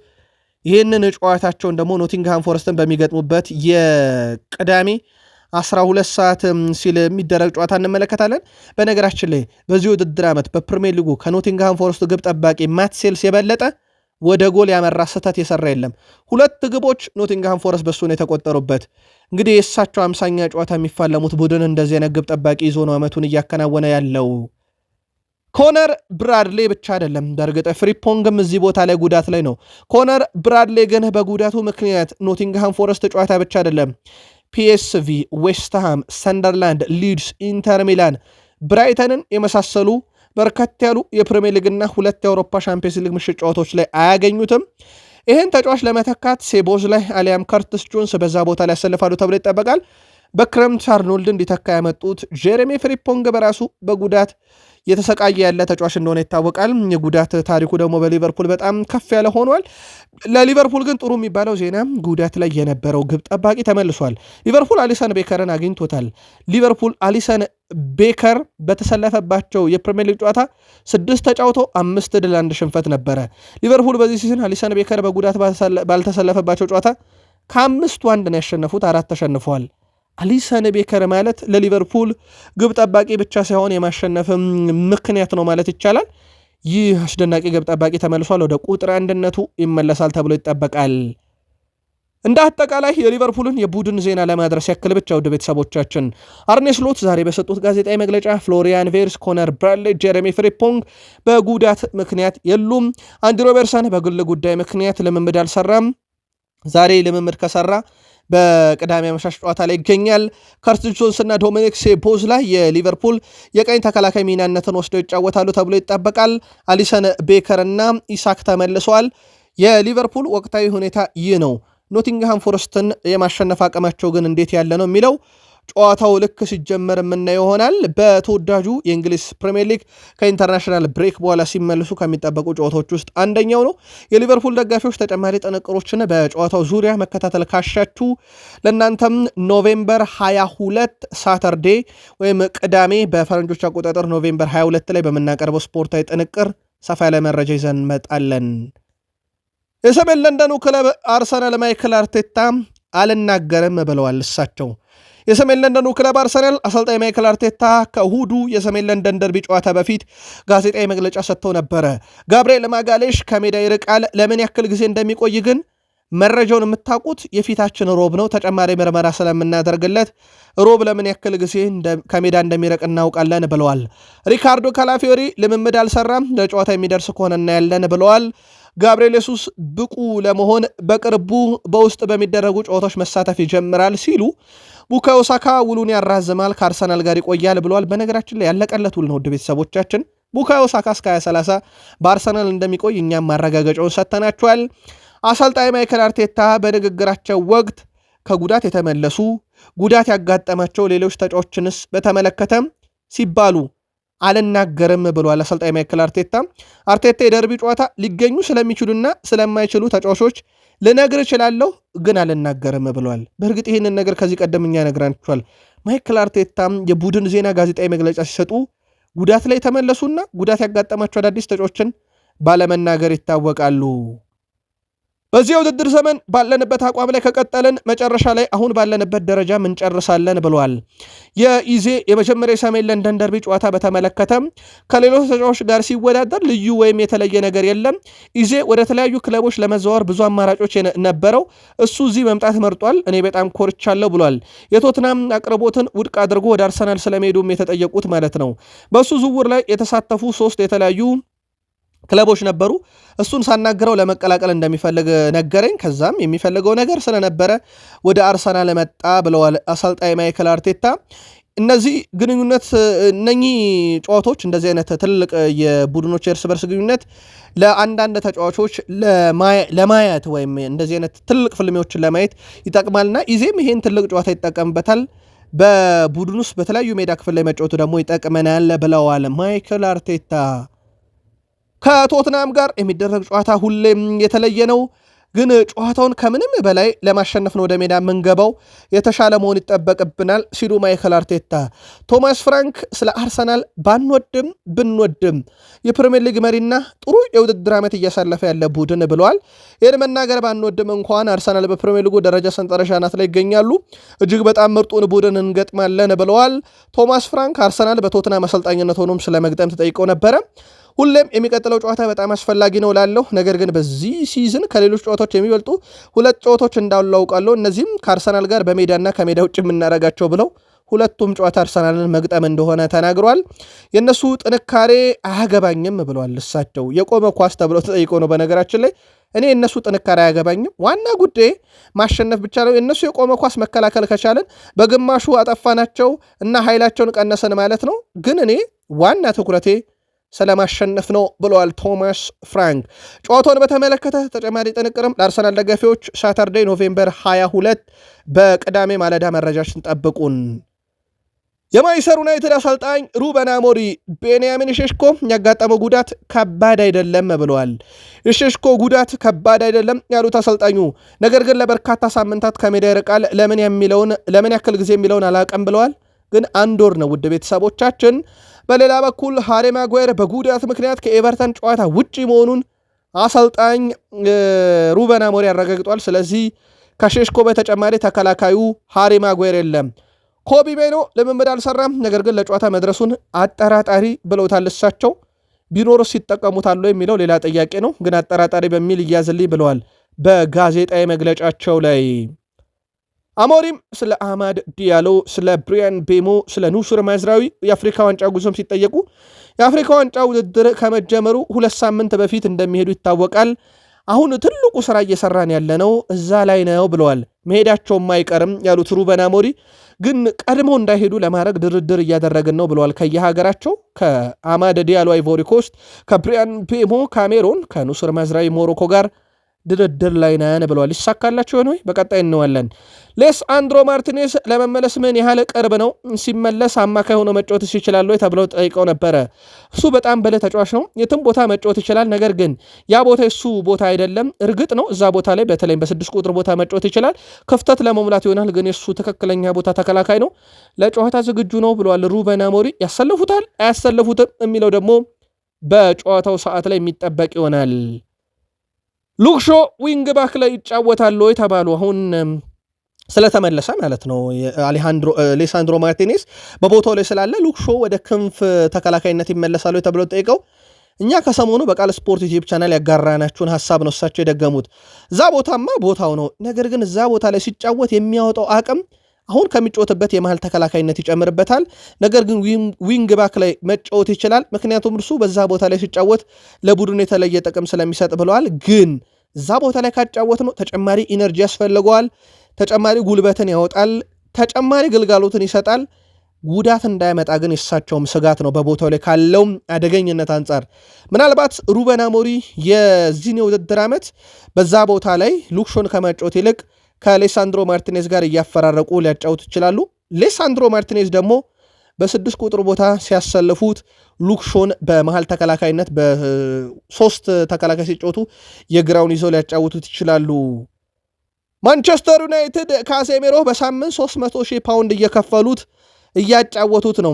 ይህንን ጨዋታቸውን ደግሞ ኖቲንግሃም ፎረስትን በሚገጥሙበት የቅዳሜ 12 ሰዓት ሲል የሚደረግ ጨዋታ እንመለከታለን። በነገራችን ላይ በዚህ ውድድር ዓመት በፕሪሚየር ሊጉ ከኖቲንግሃም ፎረስት ግብ ጠባቂ ማት ሴልስ የበለጠ ወደ ጎል ያመራ ስህተት የሰራ የለም። 2 ግቦች ኖቲንግሃም ፎረስት በሱ ነው የተቆጠሩበት። እንግዲህ የእሳቸው 50ኛ ጨዋታ የሚፋለሙት ቡድን እንደዚህ አይነት ግብ ጠባቂ ይዞ ነው ዓመቱን እያከናወነ ያለው። ኮነር ብራድሌ ብቻ አይደለም፣ በእርግጥ ፍሪፖንግም እዚህ ቦታ ላይ ጉዳት ላይ ነው። ኮነር ብራድሌ ግን በጉዳቱ ምክንያት ኖቲንግሃም ፎረስት ጨዋታ ብቻ አይደለም ፒኤስቪ፣ ዌስትሃም፣ ሰንደርላንድ፣ ሊድስ፣ ኢንተር ሚላን፣ ብራይተንን የመሳሰሉ በርከት ያሉ የፕሪሚየር ሊግና 2 የአውሮፓ ሻምፒየንስ ሊግ ምሽት ጨዋታዎች ላይ አያገኙትም። ይህን ተጫዋች ለመተካት ሴቦዝ ላይ አሊያም ከርትስ ጆንስ በዛ ቦታ ላይ ያሰልፋሉ ተብሎ ይጠበቃል። በክረምት አርኖልድ እንዲተካ ያመጡት ጄሬሚ ፍሪምፖንግ በራሱ በጉዳት የተሰቃየ ያለ ተጫዋች እንደሆነ ይታወቃል። የጉዳት ታሪኩ ደግሞ በሊቨርፑል በጣም ከፍ ያለ ሆኗል። ለሊቨርፑል ግን ጥሩ የሚባለው ዜና ጉዳት ላይ የነበረው ግብ ጠባቂ ተመልሷል። ሊቨርፑል አሊሰን ቤከርን አግኝቶታል። ሊቨርፑል አሊሰን ቤከር በተሰለፈባቸው የፕሪሚየር ሊግ ጨዋታ 6 ተጫውቶ 5 ድል 1 ሽንፈት ነበረ። ሊቨርፑል በዚህ ሲዝን አሊሰን ቤከር በጉዳት ባልተሰለፈባቸው ጨዋታ ከ5 1 ነው ያሸነፉት፣ 4 ተሸንፈዋል። አሊሰን ቤከር ማለት ለሊቨርፑል ግብ ጠባቂ ብቻ ሳይሆን የማሸነፍም ምክንያት ነው ማለት ይቻላል። ይህ አስደናቂ ግብ ጠባቂ ተመልሷል፣ ወደ ቁጥር አንድነቱ ይመለሳል ተብሎ ይጠበቃል። እንደ አጠቃላይ የሊቨርፑልን የቡድን ዜና ለማድረስ ያክል ብቻ ውድ ቤተሰቦቻችን አርኔ ስሎት ዛሬ በሰጡት ጋዜጣዊ መግለጫ ፍሎሪያን ቬርስ፣ ኮነር ብራድሌ፣ ጄሬሚ ፍሪምፖንግ በጉዳት ምክንያት የሉም። አንዲ ሮበርትሰን በግል ጉዳይ ምክንያት ልምምድ አልሰራም። ዛሬ ልምምድ ከሰራ በቅዳሜ አመሻሽ ጨዋታ ላይ ይገኛል። ከርቲስ ጆንስ እና ዶሚኒክ ሶቦስላይ የሊቨርፑል የቀኝ ተከላካይ ሚናነትን ወስደው ይጫወታሉ ተብሎ ይጠበቃል። አሊሰን ቤከር እና ኢሳክ ተመልሰዋል። የሊቨርፑል ወቅታዊ ሁኔታ ይህ ነው። ኖቲንግሃም ፎረስትን የማሸነፍ አቅማቸው ግን እንዴት ያለ ነው የሚለው ጨዋታው ልክ ሲጀመር የምናየው ይሆናል። በተወዳጁ የእንግሊዝ ፕሪሚየር ሊግ ከኢንተርናሽናል ብሬክ በኋላ ሲመልሱ ከሚጠበቁ ጨዋታዎች ውስጥ አንደኛው ነው። የሊቨርፑል ደጋፊዎች ተጨማሪ ጥንቅሮችን በጨዋታው ዙሪያ መከታተል ካሻችሁ ለእናንተም ኖቬምበር 22 ሳተርዴ ወይም ቅዳሜ በፈረንጆች አቆጣጠር ኖቬምበር 22 ላይ በምናቀርበው ስፖርታዊ ጥንቅር ሰፋ ያለ መረጃ ይዘን እንመጣለን። የሰሜን ለንደኑ ክለብ አርሰናል ማይክል አርቴታ አልናገርም ብለዋል። እሳቸው የሰሜን ለንደኑ ክለብ አርሰናል አሰልጣኝ ማይክል አርቴታ ከእሁዱ የሰሜን ለንደን ደርቢ ጨዋታ በፊት ጋዜጣዊ መግለጫ ሰጥተው ነበረ። ጋብርኤል ማጋሌሽ ከሜዳ ይርቃል፣ ለምን ያክል ጊዜ እንደሚቆይ ግን መረጃውን የምታውቁት የፊታችን ሮብ ነው። ተጨማሪ ምርመራ ስለምናደርግለት ሮብ ለምን ያክል ጊዜ ከሜዳ እንደሚርቅ እናውቃለን ብለዋል። ሪካርዶ ካላፊዮሪ ልምምድ አልሰራም፣ ለጨዋታ የሚደርስ ከሆነ እናያለን ብለዋል። ጋብርኤል ሱስ ብቁ ለመሆን በቅርቡ በውስጥ በሚደረጉ ጨዋታዎች መሳተፍ ይጀምራል ሲሉ ቡካዮ ሳካ ውሉን ያራዝማል፣ ከአርሰናል ጋር ይቆያል ብለዋል። በነገራችን ላይ ያለቀለት ውል ነው። ውድ ቤተሰቦቻችን ቡካዮ ሳካ እስከ 2030 በአርሰናል እንደሚቆይ እኛም ማረጋገጫውን ሰጥተናቸዋል። አሰልጣኝ ማይክል አርቴታ በንግግራቸው ወቅት ከጉዳት የተመለሱ ጉዳት ያጋጠማቸው ሌሎች ተጫዋቾችንስ በተመለከተ ሲባሉ አልናገርም ብሏል። አሰልጣኝ ማይክል አርቴታ የደርቢ ጨዋታ ሊገኙ ስለሚችሉና ስለማይችሉ ተጫዋቾች ልነግር እችላለሁ ግን አልናገርም ብሏል። በእርግጥ ይህንን ነገር ከዚህ ቀደም እኛ ነግራችኋል። ማይክል አርቴታ የቡድን ዜና ጋዜጣዊ መግለጫ ሲሰጡ ጉዳት ላይ የተመለሱና ጉዳት ያጋጠማቸው አዳዲስ ተጫዋቾችን ባለመናገር ይታወቃሉ። በዚህ የውድድር ዘመን ባለንበት አቋም ላይ ከቀጠልን መጨረሻ ላይ አሁን ባለንበት ደረጃ እንጨርሳለን ብለዋል። የኢዜ የመጀመሪያ የሰሜን ለንደን ደርቢ ጨዋታ በተመለከተ ከሌሎች ተጫዋቾች ጋር ሲወዳደር ልዩ ወይም የተለየ ነገር የለም። ኢዜ ወደ ተለያዩ ክለቦች ለመዘዋወር ብዙ አማራጮች ነበረው፣ እሱ እዚህ መምጣት መርጧል። እኔ በጣም ኮርቻለሁ ብሏል። የቶትናም አቅርቦትን ውድቅ አድርጎ ወደ አርሰናል ስለመሄዱም የተጠየቁት ማለት ነው። በእሱ ዝውውር ላይ የተሳተፉ 3 የተለያዩ ክለቦች ነበሩ። እሱን ሳናገረው ለመቀላቀል እንደሚፈልግ ነገረኝ። ከዛም የሚፈልገው ነገር ስለነበረ ወደ አርሰናል መጣ ብለዋል አሰልጣኝ ማይክል አርቴታ። እነዚህ ግንኙነት እነኚህ ጨዋታዎች እንደዚህ አይነት ትልቅ የቡድኖች የእርስ በርስ ግንኙነት ለአንዳንድ ተጫዋቾች ለማየት ወይም እንደዚህ አይነት ትልቅ ፍልሚዎችን ለማየት ይጠቅማልና ኢዜም ይሄን ትልቅ ጨዋታ ይጠቀምበታል። በቡድን ውስጥ በተለያዩ ሜዳ ክፍል ላይ መጫወቱ ደግሞ ይጠቅመናል ብለዋል ማይክል አርቴታ። ከቶትናም ጋር የሚደረግ ጨዋታ ሁሌም የተለየ ነው፣ ግን ጨዋታውን ከምንም በላይ ለማሸነፍ ነው ወደ ሜዳ የምንገባው፣ የተሻለ መሆን ይጠበቅብናል ሲሉ ማይክል አርቴታ። ቶማስ ፍራንክ ስለ አርሰናል ባንወድም ብንወድም የፕሪሚየር ሊግ መሪና ጥሩ የውድድር ዓመት እያሳለፈ ያለ ቡድን ብለዋል። ይህን መናገር ባንወድም እንኳን አርሰናል በፕሪሚየር ሊጉ ደረጃ ሰንጠረዥ አናት ላይ ይገኛሉ፣ እጅግ በጣም ምርጡን ቡድን እንገጥማለን ብለዋል ቶማስ ፍራንክ። አርሰናል በቶትናም አሰልጣኝነት ሆኖም ስለመግጠም ተጠይቀው ነበረ። ሁሌም የሚቀጥለው ጨዋታ በጣም አስፈላጊ ነው ላለሁ፣ ነገር ግን በዚህ ሲዝን ከሌሎች ጨዋታዎች የሚበልጡ 2 ጨዋታዎች እንዳሉ አውቃለሁ። እነዚህም ከአርሰናል ጋር በሜዳና ከሜዳ ውጭ የምናደርጋቸው ብለው ሁለቱም ጨዋታ አርሰናልን መግጠም እንደሆነ ተናግሯል። የእነሱ ጥንካሬ አያገባኝም ብለዋል። እሳቸው የቆመ ኳስ ተብለው ተጠይቀው ነው። በነገራችን ላይ እኔ የእነሱ ጥንካሬ አያገባኝም፣ ዋና ጉዳይ ማሸነፍ ብቻ ነው። የእነሱ የቆመ ኳስ መከላከል ከቻለን በግማሹ አጠፋናቸው እና ኃይላቸውን ቀነሰን ማለት ነው። ግን እኔ ዋና ትኩረቴ ስለማሸነፍ ነው ብለዋል ቶማስ ፍራንክ። ጨዋታውን በተመለከተ ተጨማሪ ጥንቅርም ለአርሰናል ደጋፊዎች ሳተርዴይ ኖቬምበር 22 በቅዳሜ ማለዳ መረጃችን ጠብቁን። የማንቸስተር ዩናይትድ አሰልጣኝ ሩበን አሞሪም ቤንያሚን ሼሽኮ ያጋጠመው ጉዳት ከባድ አይደለም ብለዋል። የሼሽኮ ጉዳት ከባድ አይደለም ያሉት አሰልጣኙ ነገር ግን ለበርካታ ሳምንታት ከሜዳ ይርቃል፣ ለምን ያክል ጊዜ የሚለውን አላውቅም ብለዋል። ግን አንድ ወር ነው ውድ ቤተሰቦቻችን። በሌላ በኩል ሃሪ ማጓየር በጉዳት ምክንያት ከኤቨርተን ጨዋታ ውጪ መሆኑን አሰልጣኝ ሩበን አሞሪም ያረጋግጧል። ስለዚህ ከሼሽኮ በተጨማሪ ተከላካዩ ሃሪ ማጓየር የለም። ኮቢ ሜይኖ ልምምድ አልሰራም፣ ነገር ግን ለጨዋታ መድረሱን አጠራጣሪ ብለውታል። እሳቸው ቢኖርስ ይጠቀሙታል የሚለው ሌላ ጥያቄ ነው፣ ግን አጠራጣሪ በሚል እያዝልኝ ብለዋል በጋዜጣዊ መግለጫቸው ላይ። አሞሪም ስለ አማድ ዲያሎ፣ ስለ ብሪያን ቤሞ፣ ስለ ኑሱር ማዝራዊ የአፍሪካ ዋንጫ ጉዞም ሲጠየቁ የአፍሪካ ዋንጫ ውድድር ከመጀመሩ 2 ሳምንት በፊት እንደሚሄዱ ይታወቃል። አሁን ትልቁ ስራ እየሰራን ያለነው እዛ ላይ ነው ብለዋል። መሄዳቸውም አይቀርም ያሉት ሩበን አሞሪም ግን ቀድሞ እንዳይሄዱ ለማድረግ ድርድር እያደረግን ነው ብለዋል። ከየሀገራቸው ከአማድ ዲያሎ አይቮሪ ኮስት፣ ከብሪያን ቤሞ ካሜሮን፣ ከኑሱር ማዝራዊ ሞሮኮ ጋር ድርድር ላይ ነን ብለዋል። ይሳካላቸው ሆነ በቀጣይ እንዋለን። ሌሳንድሮ ማርቲኔዝ ለመመለስ ምን ያህል ቅርብ ነው? ሲመለስ አማካይ ሆኖ መጫወት ይችላል ወይ ተብለው ጠይቀው ነበረ። እሱ በጣም በለ ተጫዋች ነው፣ የትም ቦታ መጫወት ይችላል። ነገር ግን ያ ቦታ እሱ ቦታ አይደለም። እርግጥ ነው እዛ ቦታ ላይ በተለይም በ6 ቁጥር ቦታ መጫወት ይችላል፣ ክፍተት ለመሙላት ይሆናል። ግን የሱ ትክክለኛ ቦታ ተከላካይ ነው፣ ለጨዋታ ዝግጁ ነው ብለዋል ሩበን አሞሪም። ያሰለፉታል አያሰለፉትም የሚለው ደግሞ በጨዋታው ሰዓት ላይ የሚጠበቅ ይሆናል። ሉክሾ ዊንግ ባክ ላይ ይጫወታል ወይ ተባሉ። አሁን ስለተመለሰ ማለት ነው ሌሳንድሮ ማርቲኔዝ በቦታው ላይ ስላለ ሉክሾ ወደ ክንፍ ተከላካይነት ይመለሳሉ ተብለው ጠይቀው እኛ ከሰሞኑ በቃል ስፖርት ዩቲዩብ ቻናል ያጋራናችሁን ሐሳብ ነው እሳቸው የደገሙት። እዛ ቦታማ ቦታው ነው፣ ነገር ግን እዛ ቦታ ላይ ሲጫወት የሚያወጣው አቅም አሁን ከሚጫወትበት የመሃል ተከላካይነት ይጨምርበታል። ነገር ግን ዊንግ ባክ ላይ መጫወት ይችላል፣ ምክንያቱም እርሱ በዛ ቦታ ላይ ሲጫወት ለቡድኑ የተለየ ጥቅም ስለሚሰጥ ብለዋል። ግን እዛ ቦታ ላይ ካጫወት ነው ተጨማሪ ኢነርጂ ያስፈልገዋል፣ ተጨማሪ ጉልበትን ያወጣል፣ ተጨማሪ ግልጋሎትን ይሰጣል። ጉዳት እንዳይመጣ ግን የሳቸውም ስጋት ነው በቦታው ላይ ካለው አደገኝነት አንጻር። ምናልባት ሩበን አሞሪም የዚህን የውድድር ዓመት በዛ ቦታ ላይ ሉክሾን ከመጫወት ይልቅ ከሌሳንድሮ ማርቲኔዝ ጋር እያፈራረቁ ሊያጫውቱ ይችላሉ። ሌሳንድሮ ማርቲኔዝ ደግሞ በ6 ቁጥር ቦታ ሲያሰልፉት ሉክሾን በመሃል ተከላካይነት በ3 ተከላካይ ሲጫወቱ የግራውን ይዘው ሊያጫውቱት ይችላሉ። ማንቸስተር ዩናይትድ ካሴሜሮ በሳምንት 300,000 ፓውንድ እየከፈሉት እያጫወቱት ነው።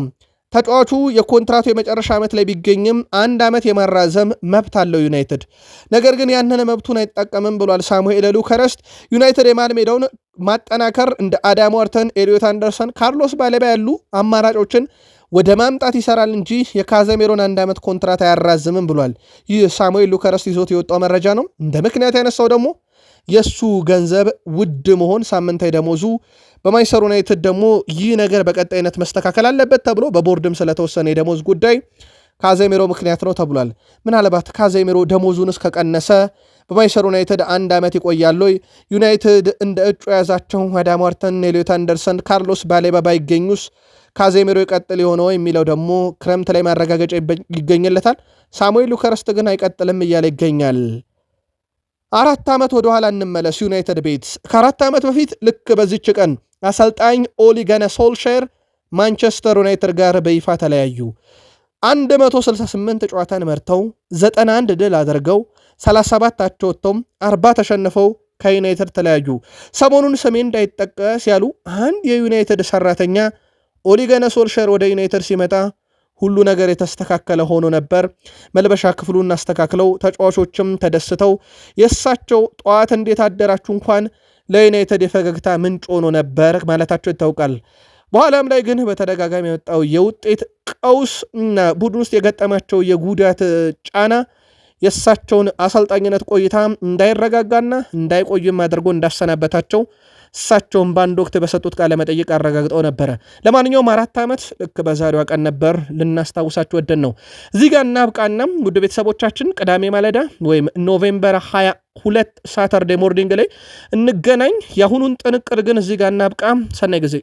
ተጫዋቹ የኮንትራቱ የመጨረሻ ዓመት ላይ ቢገኝም 1 ዓመት የማራዘም መብት አለው ዩናይትድ። ነገር ግን ያንን መብቱን አይጠቀምም ብሏል ሳሙኤል ሉከረስት። ዩናይትድ የመሃል ሜዳውን ማጠናከር እንደ አዳም ዋርተን፣ ኤሊዮት አንደርሰን፣ ካርሎስ ባሌባ ያሉ አማራጮችን ወደ ማምጣት ይሰራል እንጂ የካዘሜሮን 1 ዓመት ኮንትራት አያራዝምም ብሏል። ይህ ሳሙኤል ሉከረስት ይዞት የወጣው መረጃ ነው። እንደ ምክንያት ያነሳው ደግሞ የሱ ገንዘብ ውድ መሆን፣ ሳምንታዊ ደሞዙ በማንቸስተር ዩናይትድ ደግሞ ይህ ነገር በቀጣይነት መስተካከል አለበት ተብሎ በቦርድም ስለተወሰነ የደሞዝ ጉዳይ ካዜሜሮ ምክንያት ነው ተብሏል። ምናልባት ካዜሜሮ ደሞዙን እስከቀነሰ በማንቸስተር ዩናይትድ 1 ዓመት ይቆያሉ። ዩናይትድ እንደ እጩ የያዛቸው አዳም ዋርተን፣ ኤሊዮት አንደርሰን፣ ካርሎስ ባሌባ ባይገኙስ ካዜሜሮ ይቀጥል የሆነው የሚለው ደግሞ ክረምት ላይ ማረጋገጫ ይገኝለታል። ሳሙኤል ሉከረስት ግን አይቀጥልም እያለ ይገኛል። 4 ዓመት ወደ ኋላ እንመለስ። ዩናይትድ ቤት ከ4 ዓመት በፊት ልክ በዚች ቀን አሰልጣኝ ኦሊ ጉናር ሶልሻየር ማንቸስተር ዩናይትድ ጋር በይፋ ተለያዩ። 168 ጨዋታን መርተው 91 ድል አድርገው 37 አቻ ወጥተው 40 ተሸንፈው ከዩናይትድ ተለያዩ። ሰሞኑን ስሜ እንዳይጠቀስ ያሉ አንድ የዩናይትድ ሰራተኛ ኦሊ ጉናር ሶልሻየር ወደ ዩናይትድ ሲመጣ ሁሉ ነገር የተስተካከለ ሆኖ ነበር። መልበሻ ክፍሉን አስተካክለው ተጫዋቾችም ተደስተው የእሳቸው ጠዋት እንዴት አደራችሁ እንኳን ለዩናይትድ የፈገግታ ምንጭ ሆኖ ነበር ማለታቸው ይታወቃል። በኋላም ላይ ግን በተደጋጋሚ የመጣው የውጤት ቀውስ እና ቡድን ውስጥ የገጠማቸው የጉዳት ጫና የእሳቸውን አሰልጣኝነት ቆይታ እንዳይረጋጋና እንዳይቆይም አድርጎ እንዳሰናበታቸው እሳቸውን በአንድ ወቅት በሰጡት ቃለ መጠይቅ አረጋግጠው ነበረ። ለማንኛውም 4 ዓመት ልክ በዛሬዋ ቀን ነበር ልናስታውሳችሁ ወደን ነው። እዚህ ጋር እናብቃና ውድ ቤተሰቦቻችን ቅዳሜ ማለዳ ወይም ኖቬምበር 22 ሳተርዴ ሞርኒንግ ላይ እንገናኝ። የአሁኑን ጥንቅር ግን እዚህ ጋር እናብቃ። ሰናይ ጊዜ